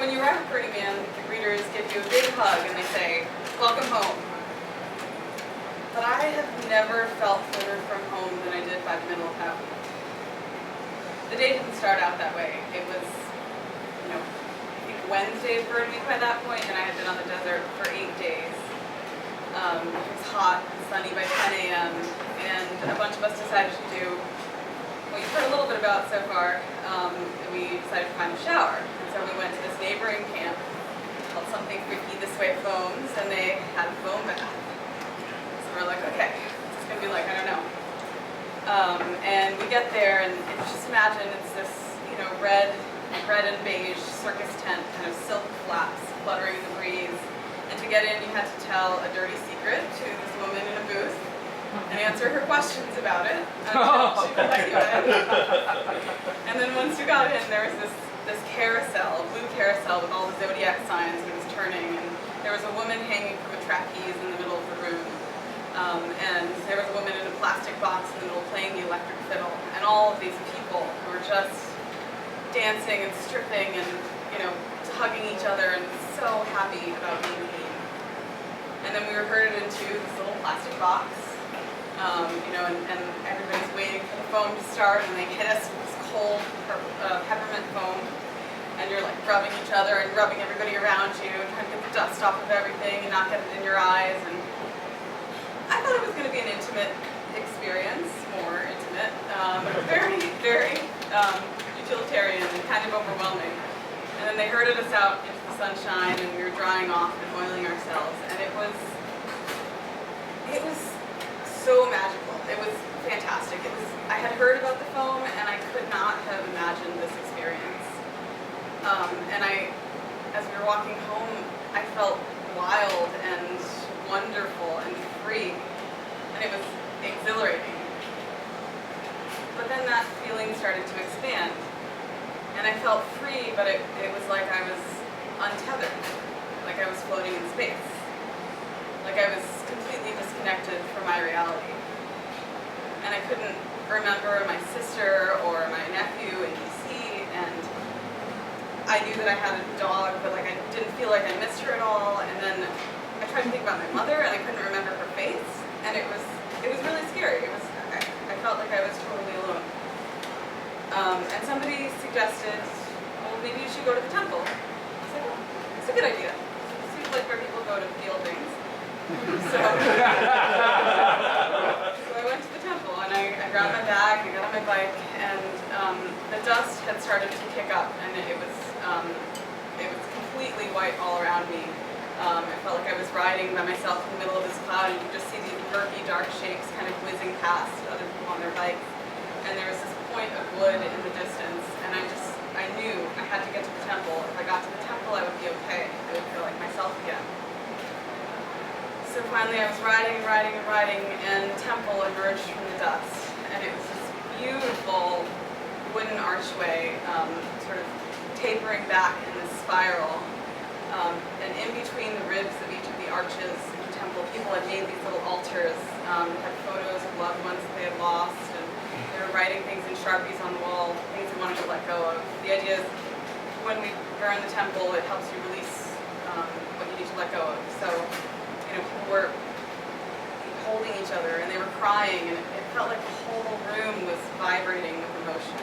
when you arrive at Burning Man, the greeters give you a big hug and they say, "Welcome home." But I have never felt further from home than I did by the middle of that week. The day didn't start out that way. It was, I think Wednesday of Burn Week by that point, and I had been on the desert for 8 days. It was hot and sunny by 10 a.m., and a bunch of us decided to do what you've heard a little bit about so far. We decided to find a shower. And so we went to this neighboring camp called Something Freaky This Way Foams, and they had a foam bath. So we're like, okay, what's this going to be like? I don't know. And we get there, and just imagine it's this, red and beige circus tent, kind of silk flaps fluttering in the breeze. And to get in, you had to tell a dirty secret to this woman in a booth and answer her questions about it until she would let you in. And then once you got in, there was this carousel, a blue carousel with all the zodiac signs, and it was turning. And there was a woman hanging from a trapeze in the middle of the room. And there was a woman in a plastic box in the middle playing the electric fiddle. And all of these people who were just dancing and stripping and, hugging each other and so happy about being clean. And then we were herded into this little plastic box, and everybody's waiting for the foam to start, and they hit us with this cold peppermint foam, and you're like rubbing each other and rubbing everybody around you, and trying to get the dust off of everything and not get it in your eyes. And I thought it was going to be an intimate experience, more intimate, very, very utilitarian and kind of overwhelming. And then they herded us out into the sunshine, and we were drying off and oiling ourselves, and it was so magical. It was fantastic. I had heard about the foam, and I could not have imagined this experience. And as we were walking home, I felt wild and wonderful and free, and it was exhilarating. But then that feeling started to expand, and I felt free, but it was like I was untethered, like I was floating in space, like I was completely disconnected from my reality. And I couldn't remember my sister or my nephew in DC, and I knew that I had a dog, but I didn't feel like I missed her at all. And then I tried to think about my mother, and I couldn't remember her face, and it was really scary. I felt like I was totally alone. And somebody suggested, well, maybe you should go to the temple. I said, well, it's a good idea. It seems like where people go to feel things. So I went to the temple, and I grabbed my bag, and I got on my bike, and the dust had started to kick up, and it was completely white all around me. I felt like I was riding by myself in the middle of this cloud, and you could just see these murky, dark shapes kind of whizzing past other people on their bikes. And there was this point of wood in the distance, and I knew I had to get to the temple. If I got to the temple, I would be okay. I would feel like myself again. So finally I was riding, and the temple emerged from the dust. And it was this beautiful wooden archway, sort of tapering back in this spiral. And in between the ribs of each of the arches in the temple, people had made these little altars, had photos of loved ones that they had lost, and they were writing things in Sharpies on the wall, things they wanted to let go of. The idea is when we burn the temple, it helps you release what you need to let go of. So, people were holding each other, and they were crying, and it felt like the whole room was vibrating with emotion.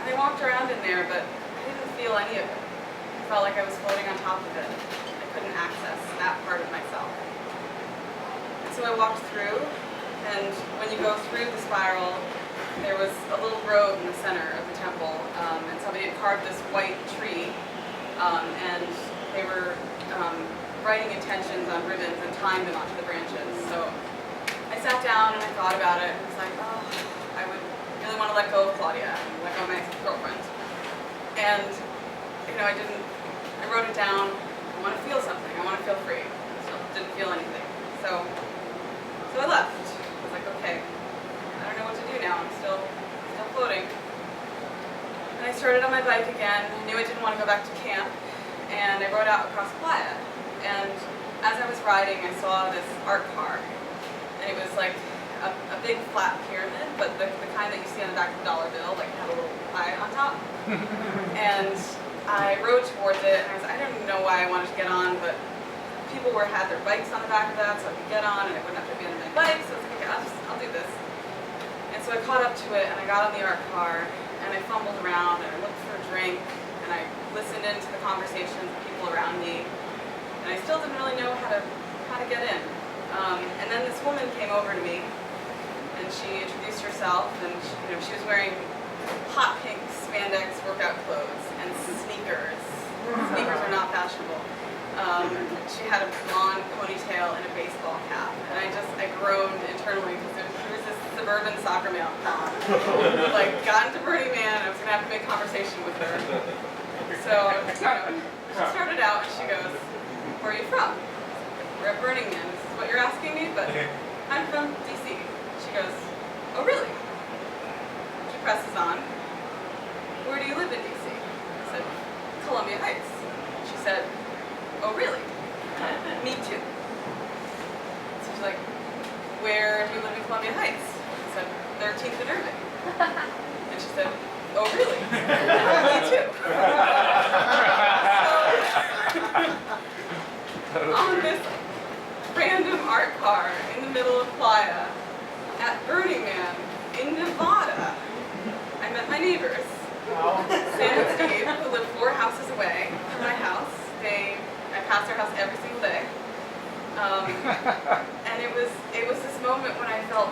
And I walked around in there, but I didn't feel any of it. I felt like I was floating on top of it. I couldn't access that part of myself. And so I walked through, and when you go through the spiral, there was a little grove in the center of the temple, and somebody had carved this white tree, and they were writing intentions on ribbons and tying them onto the branches. So I sat down and I thought about it, and I was like, oh, I would really want to let go of Claudia, and let go of my ex-girlfriend. And I wrote it down. I want to feel something. I want to feel free. I still didn't feel anything. So I left. I was like, okay, I don't know what to do now. I'm still floating. And I started on my bike again. I knew I didn't want to go back to camp, and I rode out across Playa. And as I was riding, I saw this art car, and it was like a big flat pyramid, but the kind that you see on the back of a dollar bill, like it had a little eye on top. And I rode towards it, and I didn't know why I wanted to get on, but people had their bikes on the back of that, so I could get on, and I wouldn't have to be on my bike, so I was like, okay, I'll do this. And so I caught up to it, and I got on the art car, and I fumbled around, and I looked for a drink, and I listened into the conversations of people around me, and I still didn't really know how to get in. And then this woman came over to me, and she introduced herself, and she was wearing hot pink spandex workout clothes and sneakers. Sneakers are not fashionable. She had a blonde ponytail and a baseball cap, and I groaned internally because there was this suburban soccer mom. Like, got into Burning Man, I was gonna have to make conversation with her. So, she started out and she goes, "Where are you from?" "We're at Burning Man." "This is what you're asking me, but I'm from DC." She goes, "Oh, really?" She presses on. "Where do you live in DC?" I said, "Columbia Heights." She said, "Oh, really?" "Me too." So she's like, "Where do you live in Columbia Heights?" I said, 13th and Irving. And she said, "Oh, really?" "Me too." So, on this random art car in the middle of Playa at Burning Man in Nevada, I met my neighbors. Sam and Steve, who live 4 houses away from my house. I pass their house every single day. And it was this moment when I felt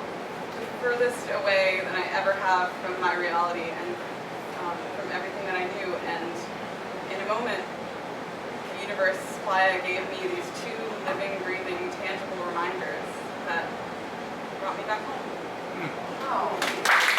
the furthest away than I ever have from my reality and from everything that I knew. And in a moment, the universe, Playa, gave me these 2 living, breathing, tangible reminders that brought me back home. Oh.